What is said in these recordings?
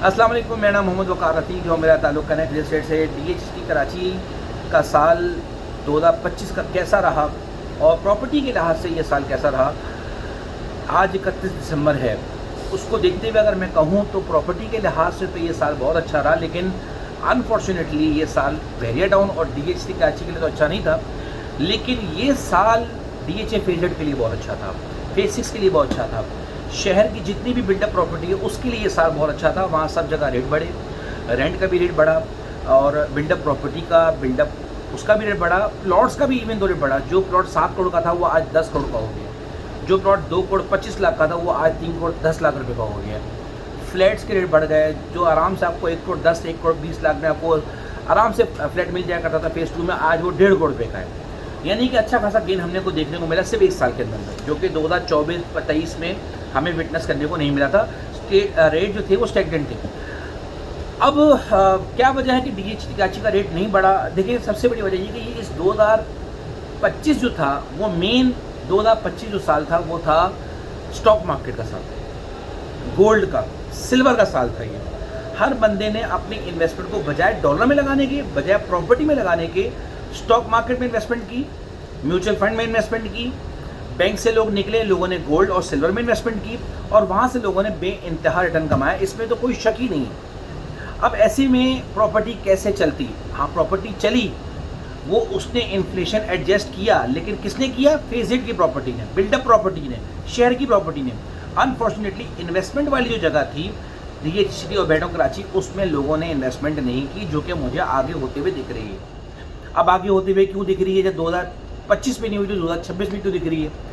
अस्सलाम वालेकुम, मेरा नाम मोहम्मद वक़ार रफ़ीक जो मेरा ताल्लुक़ कनेक्ट रियल एस्टेट से। DHT कराची का साल 2025 का कैसा रहा और प्रॉपर्टी के लिहाज से ये साल कैसा रहा, आज 31 दिसंबर है, उसको देखते हुए अगर मैं कहूँ तो प्रॉपर्टी के लिहाज से तो ये साल बहुत अच्छा रहा, लेकिन अनफॉर्चुनेटली ये साल वेरिया डाउन और DHT कराची के लिए तो अच्छा नहीं था। लेकिन ये साल DHA फेज़ 8 के लिए बहुत अच्छा था, फेज़ 6 के लिए बहुत अच्छा था। शहर की जितनी भी बिल्डअप प्रॉपर्टी है उसके लिए ये साल बहुत अच्छा था। वहाँ सब जगह रेट बढ़े, रेंट का भी रेट बढ़ा और बिल्डअप प्रॉपर्टी का बिल्डअप उसका भी रेट बढ़ा, प्लॉट्स का भी इवन दो रेट बढ़ा। जो प्लॉट 7 करोड़ का था वो आज 10 करोड़ का हो गया, जो प्लॉट 2 करोड़ 25 लाख का था वो आज 3 करोड़ 10 लाख रुपये का हो गया। फ्लैट्स के रेट बढ़ गए, जो आराम से आपको 1 करोड़ 10 1 करोड़ 20 लाख में आपको आराम से फ्लैट मिल जाया करता था फेज़ 2 में, आज वो 1.5 करोड़ रुपये का है। यानी कि अच्छा खासा गेन हमने को देखने को मिला सिर्फ 1 साल के अंदर, जो कि 2024-23 में हमें विटनेस करने को नहीं मिला था। रेट जो थे वो स्टैग्नेंट थे। अब क्या वजह है कि DHT कराची का रेट नहीं बढ़ा? देखिए, सबसे बड़ी वजह ये कि ये इस 2025 जो था वो मेन 2025 जो साल था वो था स्टॉक मार्केट का साल, गोल्ड का, सिल्वर का साल था। ये हर बंदे ने अपनी इन्वेस्टमेंट को बजाय डॉलर में लगाने के, बजाय प्रॉपर्टी में लगाने के, स्टॉक मार्केट में इन्वेस्टमेंट की, म्यूचुअल फंड में इन्वेस्टमेंट की। बैंक से लोग निकले, लोगों ने गोल्ड और सिल्वर में इन्वेस्टमेंट की और वहाँ से लोगों ने बेइंतहा रिटर्न कमाया, इसमें तो कोई शक ही नहीं है। अब ऐसे में प्रॉपर्टी कैसे चलती? हाँ, प्रॉपर्टी चली, वो उसने इन्फ्लेशन एडजस्ट किया, लेकिन किसने किया? फेज़ 8 की प्रॉपर्टी ने, बिल्डअप प्रॉपर्टी ने, शहर की प्रॉपर्टी ने। अनफॉर्चुनेटली इन्वेस्टमेंट वाली जो जगह थी DHT और बेड ऑफ कराची, उसमें लोगों ने इन्वेस्टमेंट नहीं की, जो कि मुझे आगे होते हुए दिख रही है। अब आगे होते हुए क्यों दिख रही है? जब 2025 में नहीं हुई तो 2026 में क्यों दिख रही है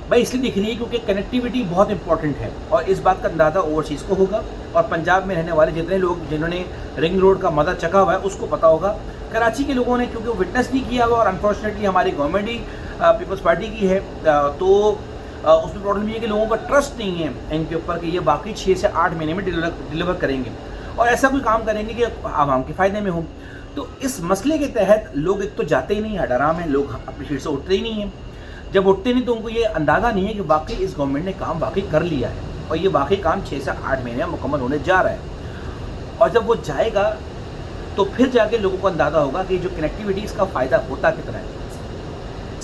भाई? इसलिए दिख रही है क्योंकि कनेक्टिविटी बहुत इंपॉर्टेंट है और इस बात का अंदाज़ा ओवरसीज़ को होगा और पंजाब में रहने वाले जितने लोग जिन्होंने रिंग रोड का मज़ा चखा हुआ है उसको पता होगा। कराची के लोगों ने क्योंकि वो विटनेस नहीं किया हुआ और अनफॉर्चुनेटली हमारी गवर्नमेंट ही पीपल्स पार्टी की है, तो उसमें प्रॉब्लम ये है कि लोगों का ट्रस्ट नहीं है इनके ऊपर कि ये बाकी 6 से 8 महीने में डिलीवर करेंगे और ऐसा कोई काम करेंगे कि आवाम के फ़ायदे में हो। तो इस मसले के तहत लोग एक तो जाते ही नहीं, हडराम है, लोग अपनी सीट से उठते ही नहीं हैं। जब उठते नहीं तो उनको ये अंदाज़ा नहीं है कि वाकई इस गवर्नमेंट ने काम वाकई कर लिया है और ये वाकई काम 6 से 8 महीने में मुकम्मल होने जा रहा है। और जब वो जाएगा तो फिर जाके लोगों को अंदाज़ा होगा कि जो कनेक्टिविटी इसका फ़ायदा होता कितना है।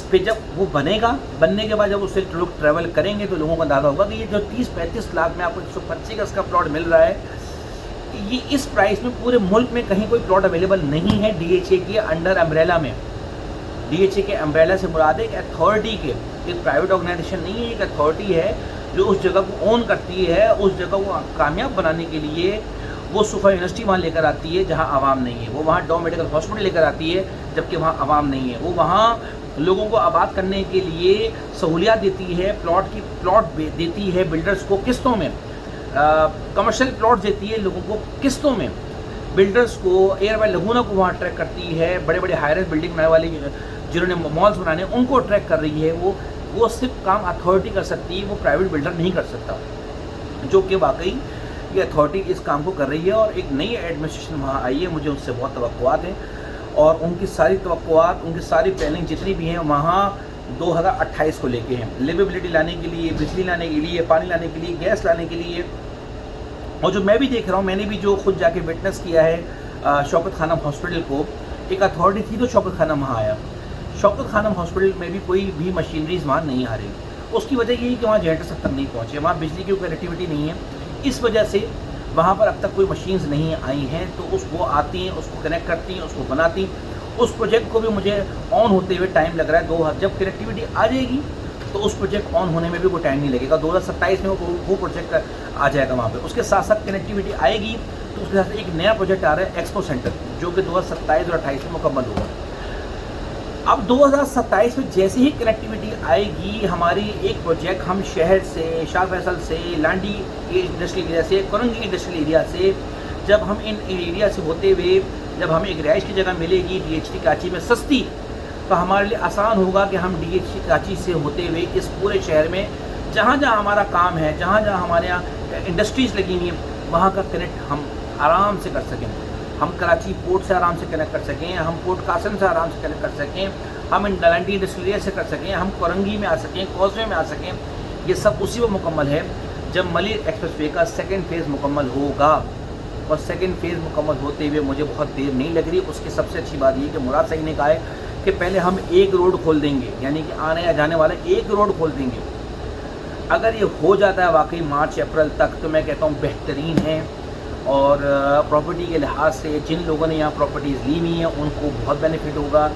फिर जब वो बनेगा, बनने के बाद जब उससे लोग ट्रैवल करेंगे तो लोगों को अंदाज़ा होगा कि ये जो 30-35 लाख में आपको 125 का इसका प्लॉट मिल रहा है, ये इस प्राइस में पूरे मुल्क में कहीं कोई प्लॉट अवेलेबल नहीं है DHA के अंडर अम्ब्रेला में। DHA के अम्ब्रेला से मुराद एक अथॉरिटी के, एक प्राइवेट ऑर्गेनाइजेशन नहीं है, एक अथॉरिटी है जो उस जगह को ओन करती है। उस जगह को कामयाब बनाने के लिए वो सुफा यूनिवर्सिटी वहाँ लेकर आती है जहाँ आवाम नहीं है, वो वहाँ डॉ मेडिकल हॉस्पिटल लेकर आती है जबकि वहाँ आवाम नहीं है, वो वहाँ लोगों को आबाद करने के लिए सहूलियात देती है, प्लॉट देती है बिल्डर्स को किस्तों में, कमर्शियल प्लॉट देती है लोगों को किस्तों में, बिल्डर्स को एयरवेल लगूना को वहाँ अट्रैक्ट करती है, बड़े बड़े हाई-राइज बिल्डिंग बनाने वाले जिन्होंने मॉल्स बनाने उनको अट्रैक्ट कर रही है। वो सिर्फ काम अथॉरिटी कर सकती है, वो प्राइवेट बिल्डर नहीं कर सकता, जो कि वाकई ये अथॉरिटी इस काम को कर रही है। और एक नई एडमिनिस्ट्रेशन वहाँ आई है, मुझे उससे बहुत तवक्कुआत हैं और उनकी सारी तवक्कुआत, उनकी सारी प्लानिंग जितनी भी हैं वहाँ 2028 को लेके हैं, लिवेबिलिटी लाने के लिए, बिजली लाने के लिए, पानी लाने के लिए, गैस लाने के लिए। और जो मैं भी देख रहा हूँ, मैंने भी जो खुद जाके विटनेस किया है शौकत खानम हॉस्पिटल को, एक अथॉरिटी थी तो शौकत खानम वहाँ आया, शौकत खानम हॉस्पिटल में भी कोई भी मशीनरीज वहाँ नहीं आ रही। उसकी वजह यही कि वहाँ जनरेटर तक नहीं पहुँचे, वहाँ बिजली की कनेक्टिविटी नहीं है, इस वजह से वहाँ पर अब तक कोई मशीन्स नहीं आई हैं। तो वो आती हैं, उसको कनेक्ट करती हैं, उसको बनाती। उस प्रोजेक्ट को भी मुझे ऑन होते हुए टाइम लग रहा है, जब कनेक्टिविटी आ जाएगी तो उस प्रोजेक्ट ऑन होने में भी कोई टाइम नहीं लगेगा, 2027 में वो प्रोजेक्ट आ जाएगा वहाँ पे। उसके साथ साथ कनेक्टिविटी आएगी तो उसके साथ एक नया प्रोजेक्ट आ रहा है एक्सपो सेंटर, जो कि 2027 और 28 में मुकम्मल होगा। अब 2027 में जैसे ही कनेक्टिविटी आएगी, हमारी एक प्रोजेक्ट हम शहर से, शाह फैसल से, लांडी इंडस्ट्रियल एरिया से, करंगी इंडस्ट्रियल एरिया से, जब हम इन एरिया से होते हुए जब हमें एक रिहाइश की जगह मिलेगी DHT कराची में सस्ती, तो हमारे लिए आसान होगा कि हम DHT कराची से होते हुए इस पूरे शहर में जहाँ जहाँ हमारा काम है, जहाँ जहाँ हमारे यहाँ इंडस्ट्रीज़ लगी हुई हैं, वहाँ का कनेक्ट हम आराम से कर सकें। हम कराची पोर्ट से आराम से कनेक्ट कर सकें, हम पोर्ट कासिम से आराम से कनेक्ट कर सकें, हम लांडी इंडस्ट्रियल एरिया से कर सकें, हम करंगी में आ सकें, कॉजवे में आ सकें। ये सब उसी वक्त मुकम्मल है जब मलिर एक्सप्रेसवे का सेकंड फेज़ मुकम्मल होगा। और सेकंड फेज़ मुकम्मल होते हुए मुझे बहुत देर नहीं लग रही। उसकी सबसे अच्छी बात ये कि मुराद सईद ने कहा है कि पहले हम एक रोड खोल देंगे, यानी कि आने या जाने वाले एक रोड खोल देंगे। अगर ये हो जाता है वाकई मार्च अप्रैल तक, तो मैं कहता हूँ बेहतरीन है। और प्रॉपर्टी के लिहाज से जिन लोगों ने यहाँ प्रॉपर्टीज़ ली हुई हैं उनको बहुत बेनिफिट होगा।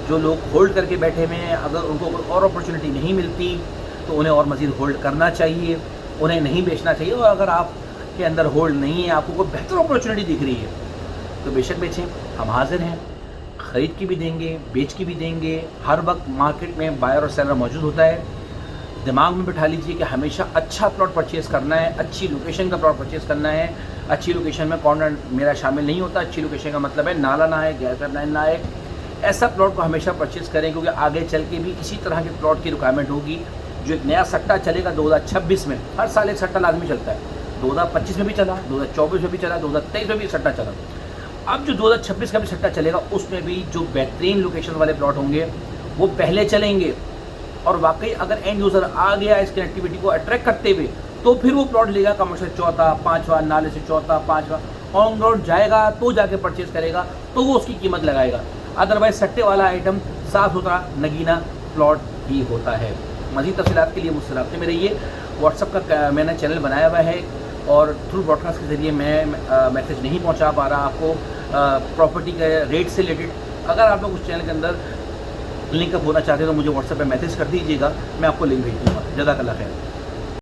जो लोग होल्ड करके बैठे हुए हैं, अगर उनको कोई और अपॉर्चुनिटी नहीं मिलती तो उन्हें और मज़ीद होल्ड करना चाहिए, उन्हें नहीं बेचना चाहिए। और अगर आपके अंदर होल्ड नहीं है, आपको कोई बेहतर अपॉर्चुनिटी दिख रही है तो बेशक बेचें, हम हाजिर हैं। ख़रीद की भी देंगे, बेच की भी देंगे। हर वक्त मार्केट में बायर और सेलर मौजूद होता है। दिमाग में बिठा लीजिए कि हमेशा अच्छा प्लॉट परचेज़ करना है, अच्छी लोकेशन का प्लॉट परचेज़ करना है। अच्छी लोकेशन में कॉर्नर मेरा शामिल नहीं होता। अच्छी लोकेशन का मतलब है नाला ना है, गैस पाइपलाइन ना है। ऐसा प्लॉट को हमेशा परचेज़ करें, क्योंकि आगे चल के भी इसी तरह के प्लॉट की रिक्वायरमेंट होगी। जो एक नया सट्टा चलेगा 2026 में, हर साल एक सट्टा लाजमी चलता है। 2025 में भी चला, 2024 में भी चला, 2023 में भी सट्टा चला। अब जो 2026 का भी सट्टा चलेगा उसमें भी जो बेहतरीन लोकेशन वाले प्लॉट होंगे वो पहले चलेंगे। और वाकई अगर एंड यूज़र आ गया इस कनेक्टिविटी को अट्रैक्ट करते हुए, तो फिर वो प्लॉट लेगा कमर्शियल चौथा, पाँचवा, नाले से चौथा, पाँचवा, ऑन रोड जाएगा तो जाके परचेज़ करेगा, तो वो उसकी कीमत लगाएगा। अदरवाइज सट्टे वाला आइटम साफ सुथरा नगीना प्लॉट ही होता है। मज़ीद तफ़सीलात के लिए मुझसे रब्ते में रहिए। व्हाट्सअप का मैंने चैनल बनाया हुआ है और थ्रू ब्रॉडकास्ट के ज़रिए मैं मैसेज नहीं पहुंचा पा रहा आपको प्रॉपर्टी के रेट से रिलेटेड। अगर आप लोग उस चैनल के अंदर लिंकअप होना चाहते हैं तो मुझे व्हाट्सएप पे मैसेज कर दीजिएगा, मैं आपको लिंक भेज दूँगा। जज़ाकल्लाह खैर।